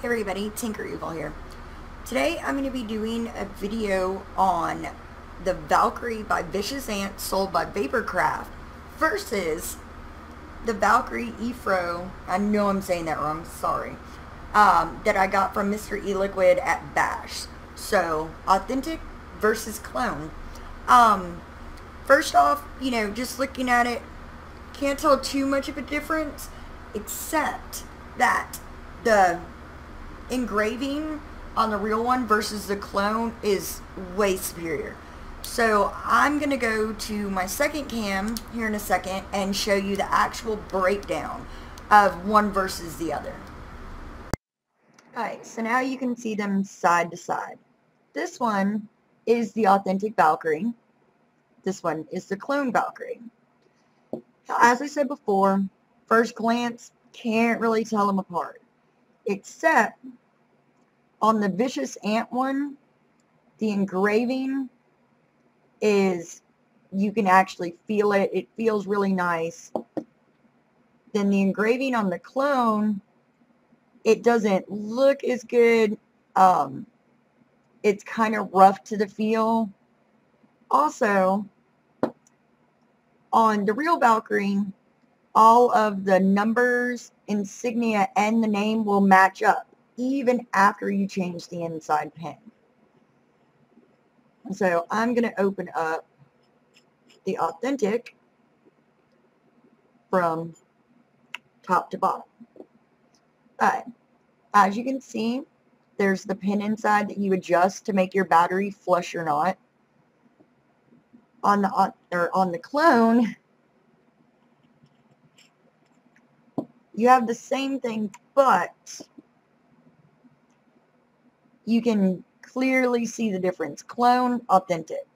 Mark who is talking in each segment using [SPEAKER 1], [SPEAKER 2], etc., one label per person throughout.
[SPEAKER 1] Hey everybody, Tinker Evil here. Today I'm going to be doing a video on the Valkyrie by Vicious Ant sold by Vaporcraft versus the Valkyrie Efro, I know I'm saying that wrong, sorry, that I got from Mr. E-Liquid at Bash. So, authentic versus clone. First off, just looking at it, can't tell too much of a difference, except that the engraving on the real one versus the clone is way superior. So I'm going to go to my second cam here in a second and show you the actual breakdown of one versus the other. Alright, so now you can see them side to side. This one is the authentic Valkyrie. This one is the clone Valkyrie. Now, as I said before, first glance, can't really tell them apart. Except on the Vicious Ant one, the engraving is, you can actually feel it. It feels really nice. Then the engraving on the clone, it doesn't look as good. It's kind of rough to the feel. Also, on the real Valkyrie, all of the numbers, insignia, and the name will match up even after you change the inside pin. So I'm going to open up the authentic from top to bottom. Alright, as you can see, there's the pin inside that you adjust to make your battery flush or not. On the clone, you have the same thing, but you can clearly see the difference. Clone, authentic.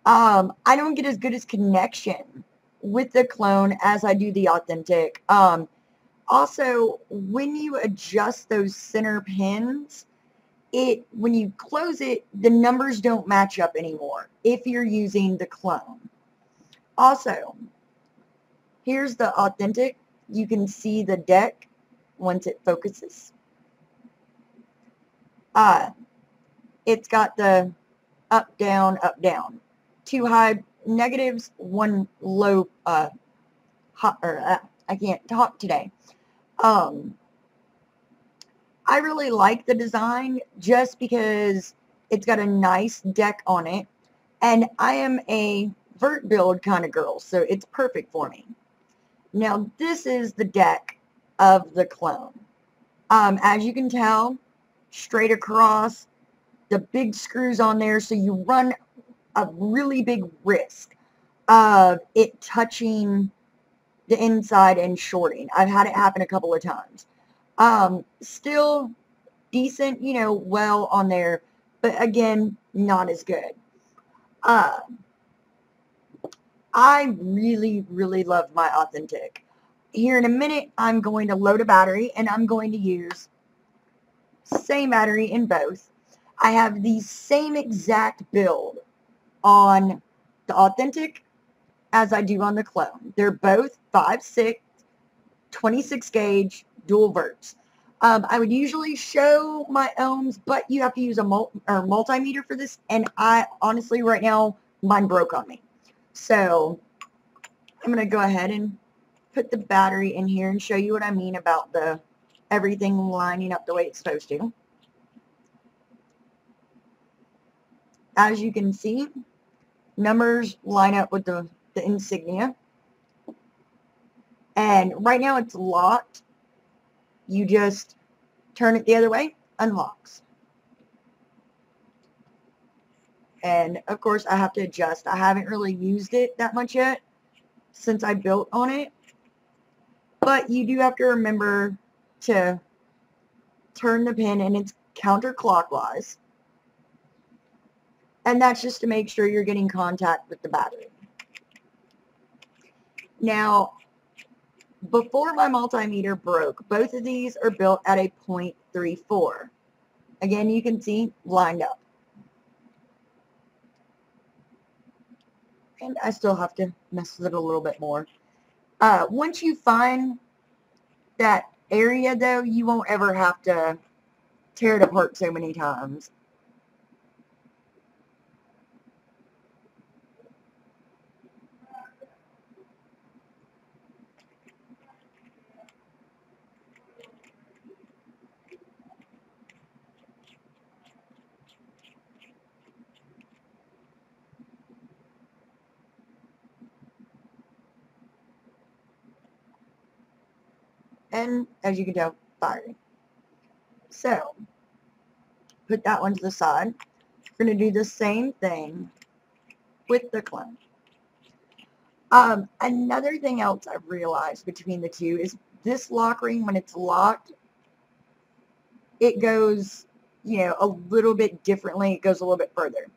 [SPEAKER 1] I don't get as good as connection with the clone as I do the authentic. Also, when you adjust those center pins, when you close it, the numbers don't match up anymore if you're using the clone. Also, here's the authentic. You can see the deck once it focuses. It's got the up, down, 2 high negatives, 1 low, I can't talk today. I really like the design just because it's got a nice deck on it, and I am a vert build kind of girl, so it's perfect for me. Now, this is the deck of the clone. As you can tell, straight across, the big screws on there, so you run a really big risk of it touching the inside and shorting. I've had it happen a couple of times. Still decent, well on there, but again, not as good. I really, really love my authentic. Here in a minute, I'm going to load a battery, and I'm going to use same battery in both. I have the same exact build on the authentic as I do on the clone. They're both 5.6, 26 gauge dual verts. I would usually show my ohms, but you have to use a multimeter for this, and I honestly right now mine broke on me. So I'm going to go ahead and put the battery in here and show you what I mean about everything lining up the way it's supposed to. As you can see, numbers line up with the insignia. And right now it's locked. You just turn it the other way, unlocks. And of course I have to adjust. I haven't really used it that much yet since I built on it. But you do have to remember to turn the pin, and it's counterclockwise. And that's just to make sure you're getting contact with the battery. Now, before my multimeter broke, both of these are built at a 0.34. Again, you can see lined up. And I still have to mess with it a little bit more. Once you find that area, though, you won't ever have to tear it apart so many times. And as you can tell, firing. So, put that one to the side. We're going to do the same thing with the clone. Another thing else I've realized between the two is this lock ring, when it's locked, it goes, you know, a little bit differently. It goes a little bit further.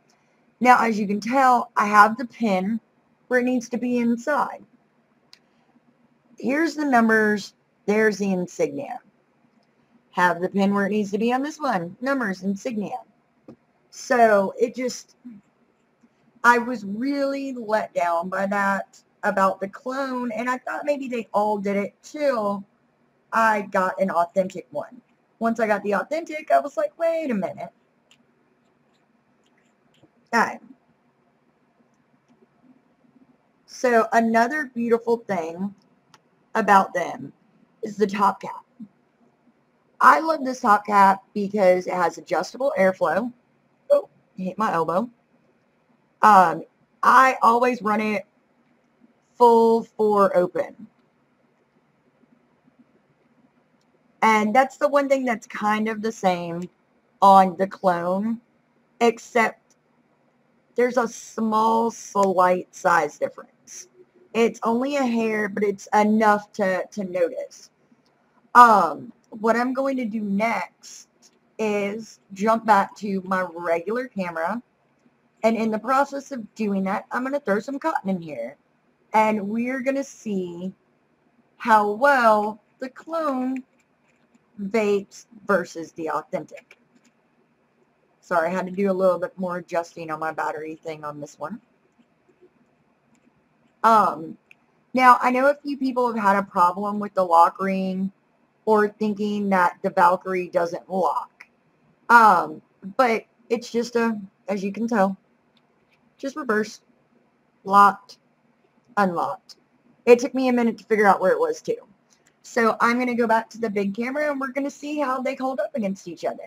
[SPEAKER 1] Now, as you can tell, I have the pin where it needs to be inside. Here's the numbers. There's the insignia. Have the pin where it needs to be on this one. Numbers, insignia. So it just, I was really let down by that about the clone, and I thought maybe they all did it till I got an authentic one. Once I got the authentic, I was like, wait a minute. Alright. So another beautiful thing about them is the top cap. I love this top cap because it has adjustable airflow. Oh, hit my elbow. I always run it full 4 open. And that's the one thing that's kind of the same on the clone, except there's a small, slight size difference. It's only a hair, but it's enough to notice. What I'm going to do next is jump back to my regular camera. And in the process of doing that, I'm going to throw some cotton in here. And we're going to see how well the clone vapes versus the authentic. Sorry, I had to do a little bit more adjusting on my battery thing on this one. Now, I know a few people have had a problem with the lock ring or thinking that the Valkyrie doesn't lock. But it's just as you can tell, just reverse, locked, unlocked. It took me a minute to figure out where it was too. So I'm going to go back to the big camera and we're going to see how they hold up against each other.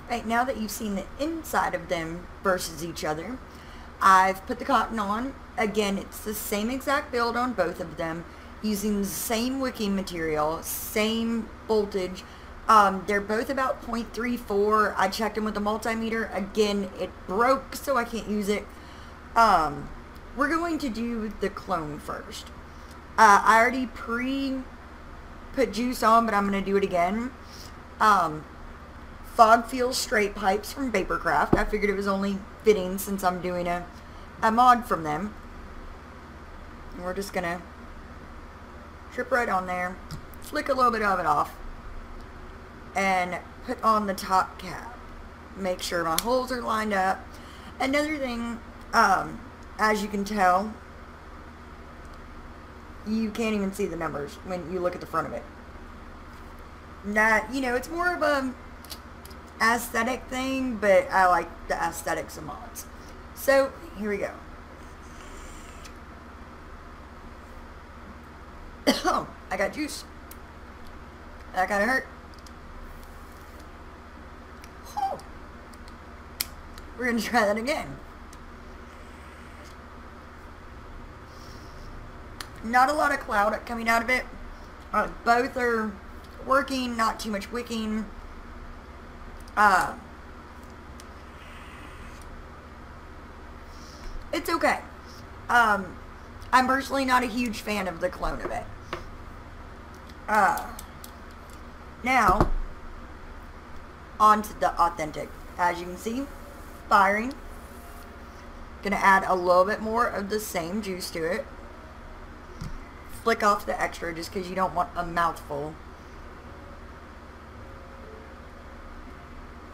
[SPEAKER 1] Right, now that you've seen the inside of them versus each other, I've put the cotton on. Again, it's the same exact build on both of them, using the same wicking material, same voltage. They're both about 0.34. I checked them with a multimeter. Again, it broke, so I can't use it. We're going to do the clone first. I already put juice on, but I'm going to do it again. Fog Feel straight pipes from Vaporcraft. I figured it was only fitting since I'm doing a mod from them. And we're just going to trip right on there, flick a little bit of it off, and put on the top cap. Make sure my holes are lined up. Another thing, as you can tell, you can't even see the numbers when you look at the front of it. Now, you know, it's more of a aesthetic thing, but I like the aesthetics of mods. So, here we go. Oh, I got juice. That kind of hurt. Oh. We're going to try that again. Not a lot of cloud coming out of it. Both are working, not too much wicking. It's okay. I'm personally not a huge fan of the clone of it. Now, on to the authentic. As you can see, firing. Gonna add a little bit more of the same juice to it. Flick off the extra just because you don't want a mouthful.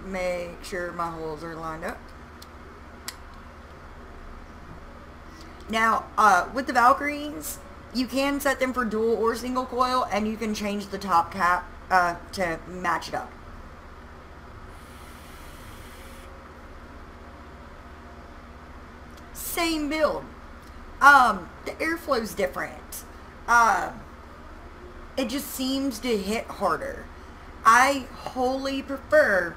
[SPEAKER 1] Make sure my holes are lined up. Now, with the Valkyries, you can set them for dual or single coil, and you can change the top cap to match it up. same build. The airflow's different. It just seems to hit harder. I wholly prefer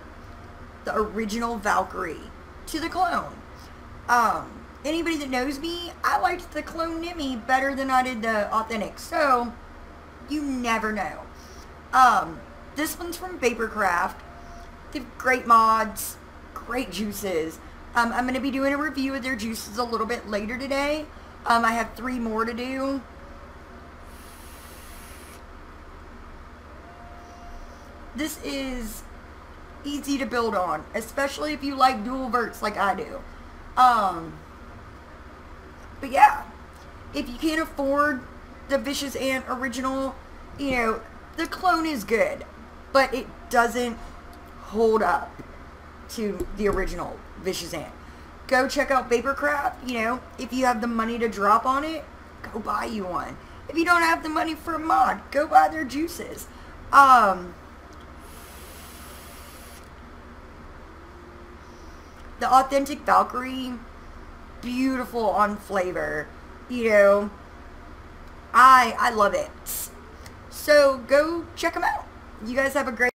[SPEAKER 1] the original Valkyrie to the clone. Anybody that knows me, I liked the clone Nimi better than I did the authentic, so you never know. This one's from Vaporcraft. They have great mods, great juices. I'm going to be doing a review of their juices a little bit later today. I have 3 more to do. This is easy to build on, especially if you like dual verts like I do. But yeah, if you can't afford the Vicious Ant original, you know, the clone is good, but it doesn't hold up to the original Vicious Ant. Go check out Vaporcraft. You know, if you have the money to drop on it, go buy you one. If you don't have the money for a mod, go buy their juices. The authentic Valkyrie, beautiful on flavor. You know, I love it. So go check them out. You guys have a great